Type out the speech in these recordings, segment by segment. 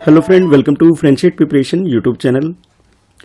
Hello friend, welcome to friendship preparation YouTube channel.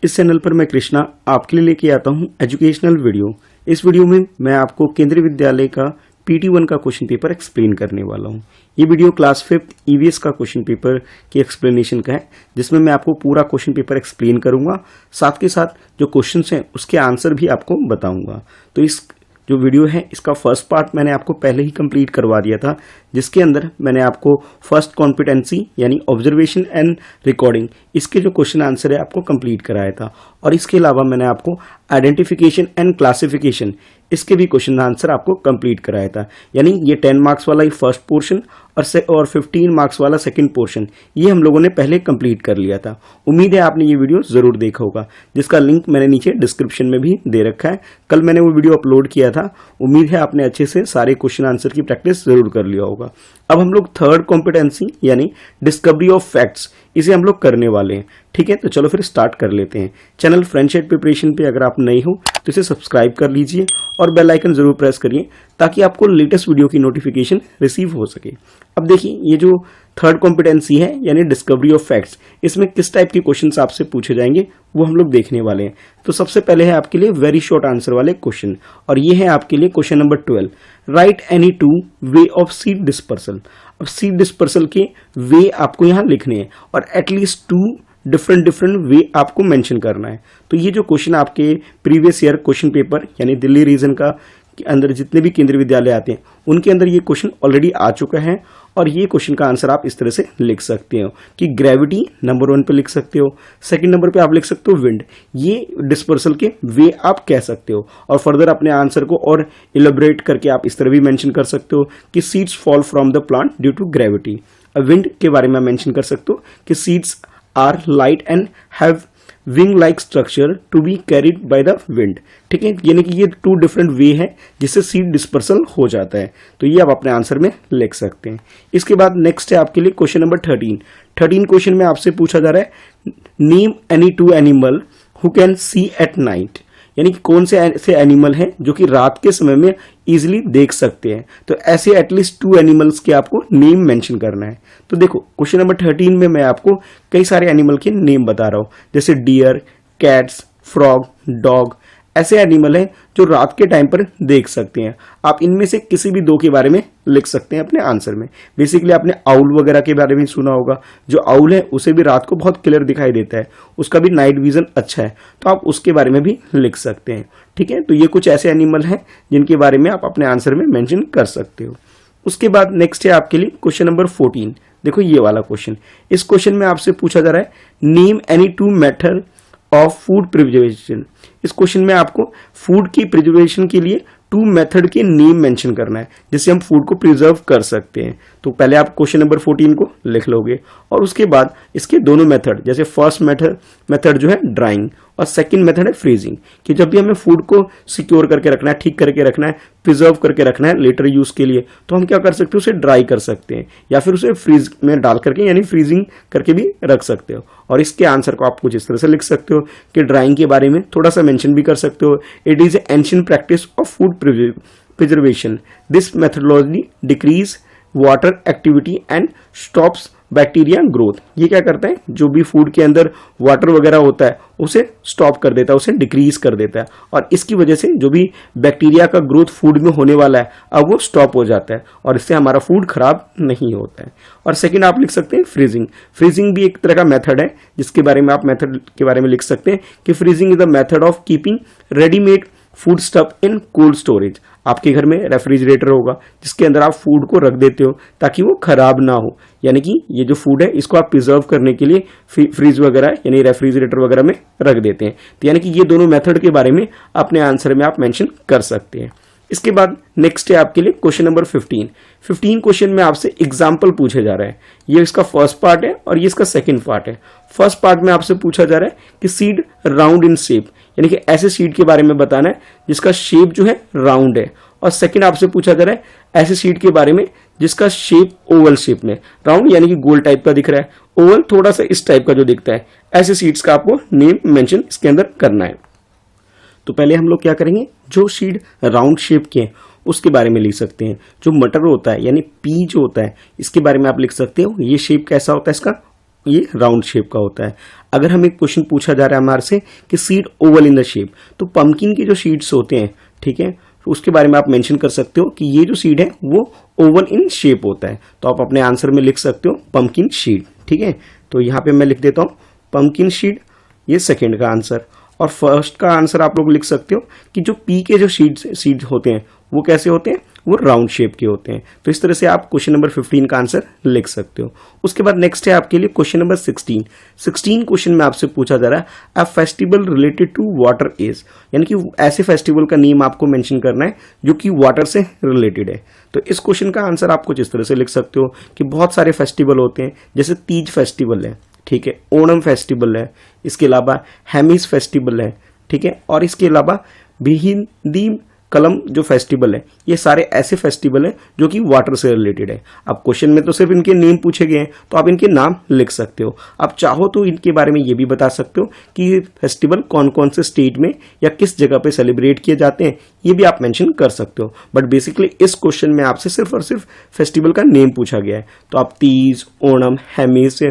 इस channel पर मैं कृष्णा आपके लिए लेके आता हूं एजुकेशनल वीडियो। इस वीडियो में मैं आपको केंद्रीय विद्यालय का PT1 का क्वेश्चन पेपर एक्सप्लेन करने वाला हूं। ये वीडियो क्लास 5th EVS का क्वेश्चन पेपर की एक्सप्लेनेशन का है, जिसमें मैं आपको पूरा क्वेश्चन पेपर एक्सप्लेन करूंगा, साथ के साथ जो क्वेश्चंस हैं उसके आंसर भी आपको बताऊंगा। तो इस जो वीडियो है इसका फर्स्ट पार्ट मैंने आपको पहले ही कंप्लीट करवा दिया था, जिसके अंदर मैंने आपको फर्स्ट कॉम्पिटेंसी यानी ऑब्जर्वेशन एंड रिकॉर्डिंग इसके जो क्वेश्चन आंसर है आपको कंप्लीट कराया था। और इसके अलावा मैंने आपको आइडेंटिफिकेशन एंड क्लासिफिकेशन इसके भी क्वेश्चन आंसर आपको कंप्लीट कराया था। यानी ये 10 मार्क्स वाला ही फर्स्ट पोर्शन और 15 मार्क्स वाला सेकंड पोर्शन ये हम लोगों ने पहले कंप्लीट कर लिया था। उम्मीद है आपने ये वीडियो जरूर देखा होगा, जिसका लिंक मैंने नीचे डिस्क्रिप्शन में भी दे रखा है। कल मैंने वो वीडियो अपलोड किया था। उम्मीद है आपने अच्छे से सारे क्वेश्चन आंसर की प्रैक्टिस जरूर कर लिया होगा। अब हम लोग थर्ड कॉम्पिटेंसी यानी डिस्कवरी ऑफ फैक्ट्स इसे हम लोग करने वाले हैं। ठीक है, तो चलो फिर स्टार्ट कर लेते हैं। चैनल फ्रेंडशिप प्रिपरेशन पे अगर आप नए हो तो इसे सब्सक्राइब कर लीजिए और बेल आइकन जरूर प्रेस करिए, ताकि आपको लेटेस्ट वीडियो की नोटिफिकेशन रिसीव हो सके। अब देखिए, ये जो थर्ड कॉम्पिटेंसी है यानी डिस्कवरी ऑफ फैक्ट्स, इसमें किस टाइप के क्वेश्चंस आपसे पूछे जाएंगे वो हम लोग देखने वाले हैं। तो सबसे पहले है आपके लिए वेरी शॉर्ट आंसर वाले क्वेश्चन, और ये है आपके लिए question number 12। Right any two way of seed dispersal. अब सीड डिस्पर्सल के वे आपको यहाँ लिखने हैं और एटलीस्ट 2 डिफरेंट वे आपको मेंशन करना है। तो ये जो क्वेश्चन आपके प्रीवियस ईयर क्वेश्चन पेपर यानी दिल्ली रीजन का के अंदर जितने भी केंद्रीय विद्यालय आते हैं उनके अंदर ये क्वेश्चन ऑलरेडी आ चुका है। और ये क्वेश्चन का आंसर आप इस तरह से लिख सकते हो कि ग्रेविटी नंबर 1 पे लिख सकते हो, सेकंड नंबर पे आप लिख सकते हो विंड। ये डिस्पर्सल के वे आप कह सकते हो, और फर्दर अपने आंसर को और इलेबोरेट करके आप इस तरह भी मेंशन कर सकते हो कि seeds fall from the plant due to gravity. Wind के बारे में मेंशन कर सकते हो कि seeds are light and have wing like structure to be carried by the wind. ठीक है, यानी कि ये 2 डिफरेंट वे है जिससे सीड डिस्पर्सल हो जाता है। तो ये आप अपने आंसर में लिख सकते हैं। इसके बाद नेक्स्ट है आपके लिए क्वेश्चन नंबर 13 क्वेश्चन में आपसे पूछा जा रहा है name any 2 animal who can see at night. यानी कि कौन से ऐसे एनिमल हैं जो कि रात के समय में इजीली देख सकते हैं। तो ऐसे एटलीस्ट 2 एनिमल्स के आपको नेम मेंशन करना है। तो देखो, क्वेश्चन नंबर 13 में मैं आपको कई सारे एनिमल के नेम बता रहा हूं, जैसे डियर, कैट्स, फ्रॉग, डॉग। ऐसे एनिमल हैं जो रात के टाइम पर देख सकते हैं। आप इनमें से किसी भी 2 के बारे में लिख सकते हैं अपने आंसर में। बेसिकली आपने आउल वगैरह के बारे में सुना होगा। जो आउल है उसे भी रात को बहुत क्लियर दिखाई देता है, उसका भी नाइट विजन अच्छा है, तो आप उसके बारे में भी लिख सकते हैं। ठीक है, तो ये कुछ ऐसे एनिमल हैं जिनके बारे में आप अपने आंसर में मेंशन कर सकते हो। उसके बाद नेक्स्ट है आपके लिए क्वेश्चन नंबर 14। देखो ये वाला क्वेश्चन, इस क्वेश्चन में आपसे पूछा जा रहा है name any 2 method of food preservation. इस क्वेश्चन में आपको फूड की प्रिजर्वेशन के लिए 2 मेथड के नेम मेंशन करना है जिससे हम फूड को प्रिजर्व कर सकते हैं। तो पहले आप क्वेश्चन नंबर 14 को लिख लोगे, और उसके बाद इसके दोनों मेथड, जैसे फर्स्ट मेथड जो है ड्राइंग और सेकंड मेथड है फ्रीजिंग, कि जब भी हमें फूड को सिक्योर करके रखना है, ठीक करके रखना है, प्रिजर्व करके रखना है लेटर यूज के लिए, तो हम क्या कर सकते हो, उसे ड्राई कर सकते हैं या फिर उसे फ्रीज में डाल करके यानी फ्रीजिंग करके भी रख सकते हो। और इसके आंसर को आप कुछ इस तरह से लिख सकते हो कि ड्राइंग के बारे में थोड़ा सा मेंशन भी कर सकते हो। It is ancient practice of food preservation. This methodology decrease water activity and stops bacteria growth. ये क्या करता है, जो भी फूड के अंदर वाटर वगैरह होता है उसे स्टॉप कर देता है, उसे डिक्रीज कर देता है, और इसकी वजह से जो भी बैक्टीरिया का ग्रोथ फूड में होने वाला है अब वो स्टॉप हो जाता है, और इससे हमारा फूड खराब नहीं होता है। और सेकंड आप लिख सकते हैं फ्रीजिंग। फ्रीजिंग भी एक तरह का मेथड है जिसके बारे में आप मेथड के बारे में लिख सकते हैं कि freezing is the method of keeping readymade food stuff in cold storage. आपके घर में रेफ्रिजरेटर होगा जिसके अंदर आप फूड को रख देते हो ताकि वो खराब ना हो। यानी कि ये जो फूड है इसको आप प्रिजर्व करने के लिए फ्रीज वगैरह यानी रेफ्रिजरेटर वगैरह में रख देते हैं। तो यानी कि ये दोनों मेथड के बारे में अपने आंसर में आप मेंशन कर सकते हैं। इसके बाद नेक्स्ट है आपके लिए क्वेश्चन नंबर 15 क्वेश्चन में आपसे एग्जाम्पल पूछे जा रहा है। ये इसका फर्स्ट पार्ट है और ये इसका सेकंड पार्ट है। फर्स्ट पार्ट में आपसे पूछा जा रहा है कि सीड राउंड इन शेप, यानी कि ऐसे सीड के बारे में बताना है जिसका शेप जो है राउंड है। और सेकंड आपसे पूछा जा रहा है ऐसे सीड के बारे में जिसका शेप ओवल शेप में, राउंड यानी कि गोल टाइप का दिख रहा है, ओवल थोड़ा सा इस टाइप का जो दिखता है, ऐसे सीड्स का आपको नेम मेंशन इसके अंदर करना है। तो पहले हम लोग क्या करेंगे, जो सीड राउंड शेप के हैं उसके बारे में लिख सकते हैं। जो मटर होता है यानी पी जो होता है इसके बारे में आप लिख सकते हो, ये शेप कैसा होता है इसका, ये राउंड शेप का होता है। अगर हमें क्वेश्चन पूछा जा रहा है हमारे से कि seed oval in the shape, तो पंपकिन के जो सीड्स होते हैं, ठीक है, तो उसके बारे में आप मेंशन कर सकते हो कि ये जो सीड है वो ओवल इन शेप होता है। तो आप अपने आंसर में लिख सकते हो पंपकिन सीड, ठीक है। तो यहाँ पे मैं लिख देता हूँ पंपकिन सीड, ये सेकेंड का आंसर। और फर्स्ट का आंसर आप लोग लिख सकते हो कि जो पी के जो सीड होते हैं वो कैसे होते हैं, वो राउंड शेप के होते हैं। तो इस तरह से आप क्वेश्चन नंबर 15 का आंसर लिख सकते हो। उसके बाद नेक्स्ट है आपके लिए क्वेश्चन नंबर 16 क्वेश्चन में आपसे पूछा जा रहा है a festival related to water is, यानी कि ऐसे फेस्टिवल का नेम आपको मेंशन करना है जो कि वाटर से रिलेटेड है। तो इस क्वेश्चन का आंसर आप कुछ इस तरह से लिख सकते हो कि बहुत सारे फेस्टिवल होते हैं, जैसे तीज फेस्टिवल है, ठीक है, ओणम फेस्टिवल है, इसके अलावा हेमिस फेस्टिवल है, ठीक है, और इसके अलावा बिहिंदी कलम जो फेस्टिवल है, ये सारे ऐसे फेस्टिवल हैं जो कि वाटर से रिलेटेड है। अब क्वेश्चन में तो सिर्फ इनके नेम पूछे गए हैं, तो आप इनके नाम लिख सकते हो। आप चाहो तो इनके बारे में ये भी बता सकते हो कि ये फेस्टिवल कौन कौन से स्टेट में या किस जगह पे सेलिब्रेट किए जाते हैं, ये भी आप मेंशन कर सकते हो। बट बेसिकली इस क्वेश्चन में आपसे सिर्फ और सिर्फ फेस्टिवल का नेम पूछा गया है। तो आप तीज, ओणम, हेमिस,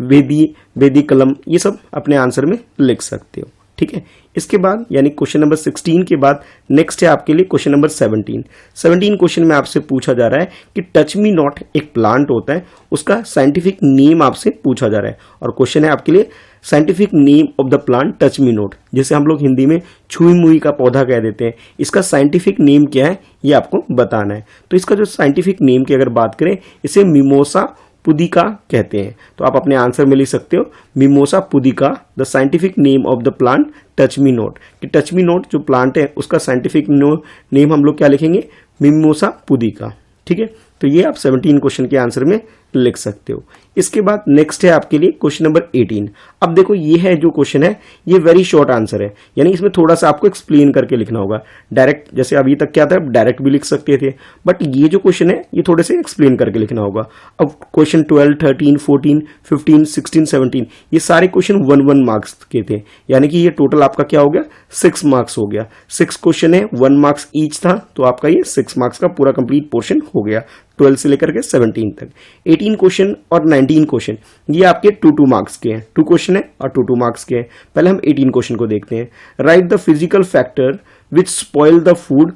वेदी कलम, ये सब अपने आंसर में लिख सकते हो, ठीक है। इसके बाद यानी क्वेश्चन नंबर 16 के बाद नेक्स्ट है आपके लिए क्वेश्चन नंबर 17 क्वेश्चन में आपसे पूछा जा रहा है कि टच मी नॉट एक प्लांट होता है, उसका साइंटिफिक नेम आपसे पूछा जा रहा है। और क्वेश्चन है आपके लिए scientific name of the plant touch me not, जैसे हम लोग हिंदी में छुई मुई का पौधा कह देते हैं, इसका साइंटिफिक नेम क्या है ये आपको बताना है। तो इसका जो साइंटिफिक नेम की अगर बात करें, इसे मिमोसा पुदिका कहते हैं। तो आप अपने आंसर में लिख सकते हो mimosa pudica, the scientific name of the plant touch me not, कि टच मी नॉट जो प्लांट है उसका साइंटिफिक नेम हम लोग क्या लिखेंगे, मिमोसा पुदिका, ठीक है। तो ये आप 17 क्वेश्चन के आंसर में लिख सकते हो। इसके बाद नेक्स्ट है आपके लिए क्वेश्चन नंबर 18। अब देखो ये है जो क्वेश्चन है, ये वेरी शॉर्ट आंसर है, यानी इसमें थोड़ा सा आपको एक्सप्लेन करके लिखना होगा। डायरेक्ट जैसे अभी तक क्या था, डायरेक्ट भी लिख सकते थे, बट ये जो क्वेश्चन है ये थोड़े से एक्सप्लेन करके लिखना होगा। अब क्वेश्चन 12, 13, 14, 15, 16, 17 ये सारे क्वेश्चन 1 मार्क्स के थे, यानी कि ये टोटल आपका क्या हो गया, 6 मार्क्स हो गया। 6 क्वेश्चन है, 1 मार्क्स ईच था, तो आपका ये 6 मार्क्स का पूरा कंप्लीट पोर्शन हो गया 12 से लेकर के 17 तक। 18 क्वेश्चन और 19 क्वेश्चन ये आपके 2 मार्क्स के हैं, 2 क्वेश्चन है और 2 मार्क्स के हैं। पहले हम 18 क्वेश्चन को देखते हैं। Right the physical factor which spoil the food.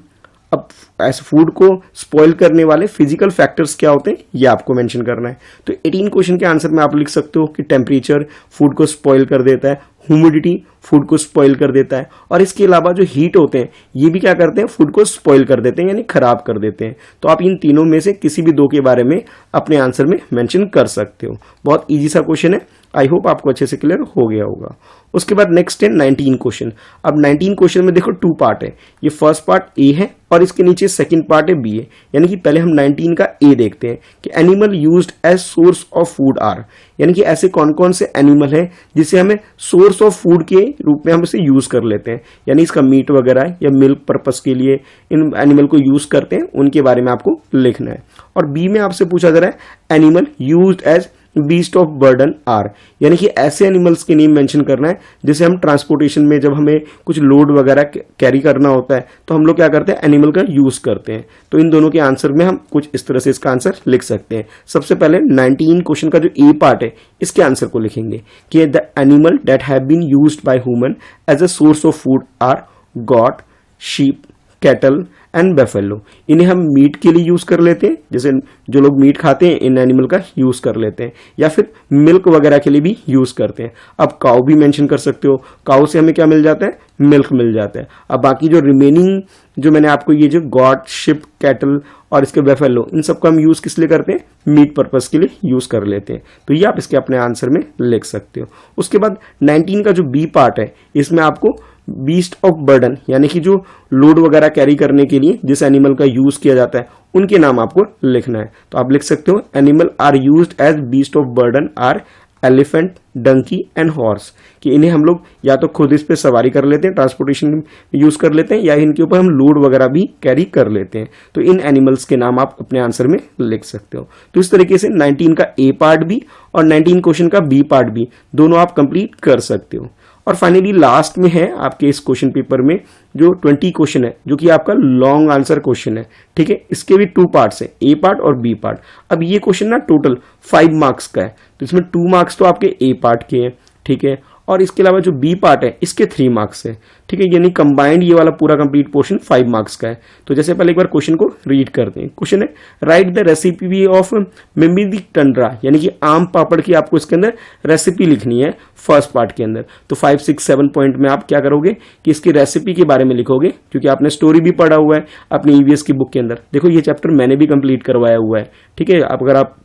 अब ऐसे फूड को स्पॉइल करने वाले फिजिकल फैक्टर्स क्या होते हैं ये आपको मेंशन करना है। तो 18 क्वेश्चन के आंसर में आप लिख सकते हो कि टेम्परेचर फूड को स्पॉइल कर देता है, ह्यूमिडिटी फूड को स्पॉइल कर देता है, और इसके अलावा जो हीट होते हैं ये भी क्या करते हैं, फूड को स्पॉइल कर देते हैं, यानी खराब कर देते हैं। तो आप इन तीनों में से किसी भी 2 के बारे में अपने आंसर में मेंशन कर सकते हो। बहुत इजी सा क्वेश्चन है, आई होप आपको अच्छे से क्लियर हो गया होगा। उसके बाद नेक्स्ट है 19 क्वेश्चन। अब 19 क्वेश्चन में देखो 2 पार्ट है, ये फर्स्ट पार्ट ए है और इसके नीचे सेकंड पार्ट है बी है। यानी कि पहले हम 19 का ए देखते हैं कि animal used as source of food are, यानी कि ऐसे कौन कौन से एनिमल हैं जिसे हमें सोर्स ऑफ फूड के रूप में हम इसे यूज कर लेते हैं, यानी इसका मीट वगैरह या मिल्क पर्पस के लिए इन एनिमल को यूज करते हैं, उनके बारे में आपको लिखना है। और बी में आपसे पूछा जा रहा है animal used as beast of burden are, यानी कि ऐसे एनिमल्स के नेम मेंशन करना है जिसे हम ट्रांसपोर्टेशन में जब हमें कुछ लोड वगैरह कैरी करना होता है तो हम लोग क्या करते हैं, एनिमल का यूज करते हैं। तो इन दोनों के आंसर में हम कुछ इस तरह से इसका आंसर लिख सकते हैं। सबसे पहले 19 क्वेश्चन का जो ए पार्ट है इसके आंसर को लिखेंगे कि the animal that have been used by human as a source of food are goat, sheep, cattle and buffalo. इन्हें हम मीट के लिए यूज कर लेते हैं, जैसे जो लोग मीट खाते हैं इन एनिमल का यूज कर लेते हैं, या फिर मिल्क वगैरह के लिए भी यूज करते हैं। अब काऊ भी मेंशन कर सकते हो, काऊ से हमें क्या मिल जाता है, मिल्क मिल जाता है। अब बाकी जो रिमेनिंग जो मैंने आपको ये जो गॉट, शिप, कैटल और इसके बेफेलो, इन सबका हम यूज किस लिए करते हैं, मीट पर्पस के लिए यूज कर लेते हैं। तो ये आप इसके अपने आंसर में लिख सकते हो। उसके बाद 19 का जो बी पार्ट है इसमें आपको बीस्ट ऑफ बर्डन, यानी कि जो लोड वगैरह कैरी करने के लिए जिस एनिमल का यूज किया जाता है उनके नाम आपको लिखना है। तो आप लिख सकते हो animal are used as beast of burden are elephant, donkey and horse, कि इन्हें हम लोग या तो खुद इस पे सवारी कर लेते हैं, ट्रांसपोर्टेशन में यूज कर लेते हैं, या इनके ऊपर हम लोड वगैरह भी कैरी कर लेते हैं। तो इन एनिमल्स के नाम आप अपने आंसर में लिख सकते हो। तो इस तरीके से 19 का ए पार्ट भी और 19 क्वेश्चन का बी पार्ट भी दोनों आप कंप्लीट कर सकते हो। और फाइनली लास्ट में है आपके इस क्वेश्चन पेपर में जो 20 क्वेश्चन है, जो कि आपका लॉन्ग आंसर क्वेश्चन है, ठीक है। इसके भी 2 पार्ट्स हैं, ए पार्ट और बी पार्ट। अब ये क्वेश्चन ना टोटल 5 मार्क्स का है, तो इसमें 2 मार्क्स तो आपके ए पार्ट के हैं, ठीक है, और इसके अलावा जो बी पार्ट है इसके 3 मार्क्स है, ठीक है। यानी कंबाइंड ये वाला पूरा कंप्लीट पोर्शन 5 मार्क्स का है। तो जैसे पहले एक बार क्वेश्चन को रीड करते हैं। क्वेश्चन है राइट द रेसिपी ऑफ मिम्बी टंडरा, यानी कि आम पापड़ की आपको इसके अंदर रेसिपी लिखनी है फर्स्ट पार्ट के अंदर। तो 5, 6, 7 पॉइंट में आप क्या करोगे कि इसकी रेसिपी के बारे में लिखोगे, क्योंकि आपने स्टोरी भी पढ़ा हुआ है अपनी ईवीएस की बुक के अंदर। देखो ये चैप्टर मैंने भी कंप्लीट करवाया हुआ है, ठीक है। अगर आप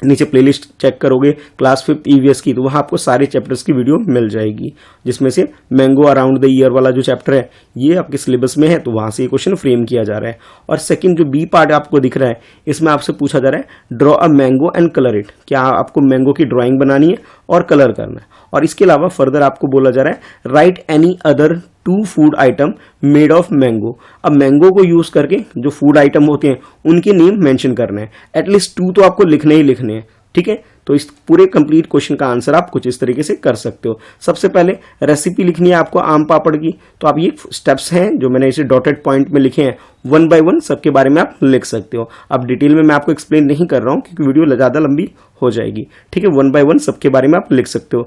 नीचे प्लेलिस्ट चेक करोगे क्लास 5 ईवीएस की, तो वहाँ आपको सारे चैप्टर्स की वीडियो मिल जाएगी, जिसमें से मैंगो अराउंड द ईयर वाला जो चैप्टर है ये आपके सिलेबस में है, तो वहाँ से ये क्वेश्चन फ्रेम किया जा रहा है। और सेकंड जो बी पार्ट आपको दिख रहा है, इसमें आपसे पूछा जा रहा है draw a mango and colour it, क्या आपको मैंगो की ड्राइंग बनानी है और कलर करना है। और इसके अलावा फर्दर आपको बोला जा रहा है right any other 2 food item made of mango. अब मैंगो को यूज करके जो फूड आइटम होते हैं उनके नेम मेंशन करने हैं, एटलीस्ट 2 तो आपको लिखने ही लिखने हैं, ठीक है। तो इस पूरे कंप्लीट क्वेश्चन का आंसर आप कुछ इस तरीके से कर सकते हो। सबसे पहले रेसिपी लिखनी है आपको आम पापड़ की, तो आप ये स्टेप्स हैं जो मैंने इसे डॉटेड पॉइंट में लिखे हैं, 1 बाय 1 सबके बारे में आप लिख सकते हो। अब डिटेल में मैं आपको एक्सप्लेन नहीं कर रहा हूं क्योंकि वीडियो ज्यादा लंबी हो जाएगी, ठीक है। 1 बाय 1 सबके बारे में आप लिख सकते हो,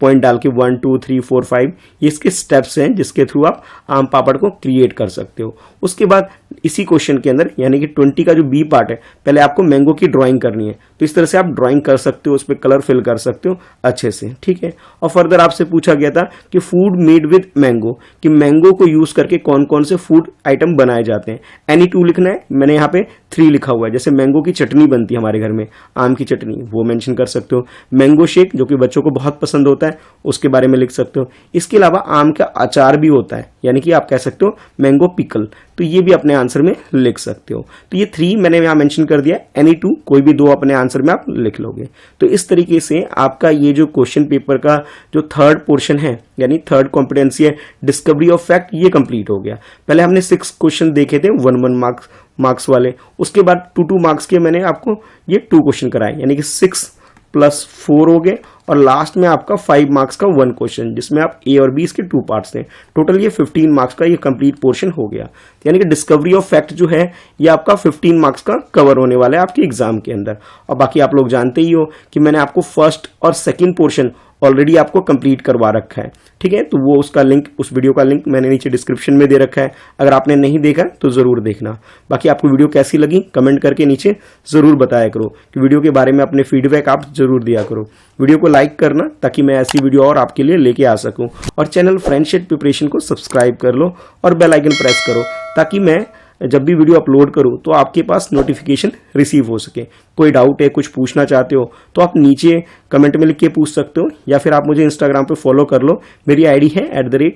पॉइंट डाल के 1, 2, 3, 4, 5 ये इसके स्टेप्स हैं जिसके थ्रू आप आम पापड़ को क्रिएट कर सकते हो। उसके बाद इसी क्वेश्चन के अंदर यानी कि 20 का जो बी पार्ट है, पहले आपको मैंगो की ड्राइंग करनी है, तो इस तरह से आप ड्राइंग कर सकते हो, उस पर कलर फिल कर सकते हो अच्छे से, ठीक है। और फर्दर आपसे पूछा गया था कि फूड मेड विद मैंगो, कि मैंगो को यूज करके कौन कौन से फूड आइटम बनाए जाते हैं। एनी 2 लिखना है, मैंने यहाँ पे 3 लिखा हुआ है। जैसे मैंगो की चटनी बनती है हमारे घर में, आम की चटनी, वो मेंशन कर सकते हो। मैंगो शेक जो कि बच्चों को बहुत पसंद होता है, उसके बारे में लिख सकते हो। इसके अलावा आम का अचार भी होता है, यानी कि आप कह सकते हो मैंगो पिकल, तो ये भी अपने आंसर में लिख सकते हो। तो ये 3 मैंने यहाँ मेंशन कर दिया, एनी 2 कोई भी 2 अपने आंसर में आप लिख लोगे। तो इस तरीके से आपका ये जो क्वेश्चन पेपर का जो थर्ड पोर्शन है, यानी थर्ड कॉम्पिटेंसी है डिस्कवरी ऑफ फैक्ट, ये कंप्लीट हो गया। पहले हमने 6 क्वेश्चन देखे थे 1 मार्क्स वाले, उसके बाद 2 मार्क्स के मैंने आपको ये 2 क्वेश्चन कराए, यानी कि 6 + 4 हो गए, और लास्ट में आपका 5 मार्क्स का 1 क्वेश्चन, जिसमें आप ए और बी इसके 2 पार्ट्स थे। टोटल ये 15 मार्क्स का ये कंप्लीट पोर्शन हो गया। यानी कि डिस्कवरी ऑफ फैक्ट जो है ये आपका 15 मार्क्स का कवर होने वाला है आपके एग्जाम के अंदर। और बाकी आप लोग जानते ही हो कि मैंने आपको फर्स्ट और सेकंड पोर्शन ऑलरेडी आपको कंप्लीट करवा रखा है, ठीक है। तो वो उसका लिंक, उस वीडियो का लिंक मैंने नीचे डिस्क्रिप्शन में दे रखा है, अगर आपने नहीं देखा तो जरूर देखना। बाकी आपको वीडियो कैसी लगी कमेंट करके नीचे जरूर बताया करो, कि वीडियो के बारे में अपने फीडबैक आप जरूर दिया करो। वीडियो को लाइक करना ताकि मैं ऐसी वीडियो और आपके लिए लेके आ सकूं, और चैनल फ्रेंडशिप प्रिपरेशन को सब्सक्राइब कर लो और बेल आइकन प्रेस करो, ताकि मैं जब भी वीडियो अपलोड करूं तो आपके पास नोटिफिकेशन रिसीव हो सके। कोई डाउट है, कुछ पूछना चाहते हो तो आप नीचे कमेंट में लिख के पूछ सकते हो, या फिर आप मुझे इंस्टाग्राम पे फॉलो कर लो। मेरी आईडी है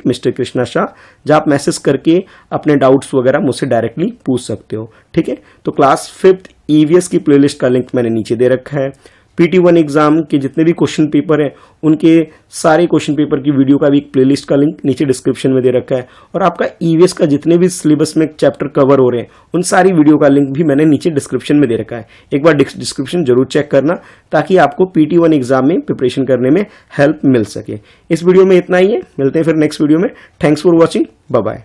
@Mr. कृष्णा शाह, जहाँ आप मैसेज करके अपने डाउट्स वगैरह मुझसे डायरेक्टली पूछ सकते हो, ठीक है। तो क्लास 5 ईवीएस की प्लेलिस्ट का लिंक मैंने नीचे दे रखा है। PT1 एग्जाम के जितने भी क्वेश्चन पेपर हैं उनके सारे क्वेश्चन पेपर की वीडियो का भी एक प्लेलिस्ट का लिंक नीचे डिस्क्रिप्शन में दे रखा है। और आपका ईवीएस का जितने भी सिलेबस में चैप्टर कवर हो रहे हैं उन सारी वीडियो का लिंक भी मैंने नीचे डिस्क्रिप्शन में दे रखा है। एक बार डिस्क्रिप्शन जरूर चेक करना, ताकि आपको PT1 एग्जाम में प्रिपरेशन करने में हेल्प मिल सके। इस वीडियो में इतना ही है, मिलते हैं फिर नेक्स्ट वीडियो में। Thanks for watching, bye bye.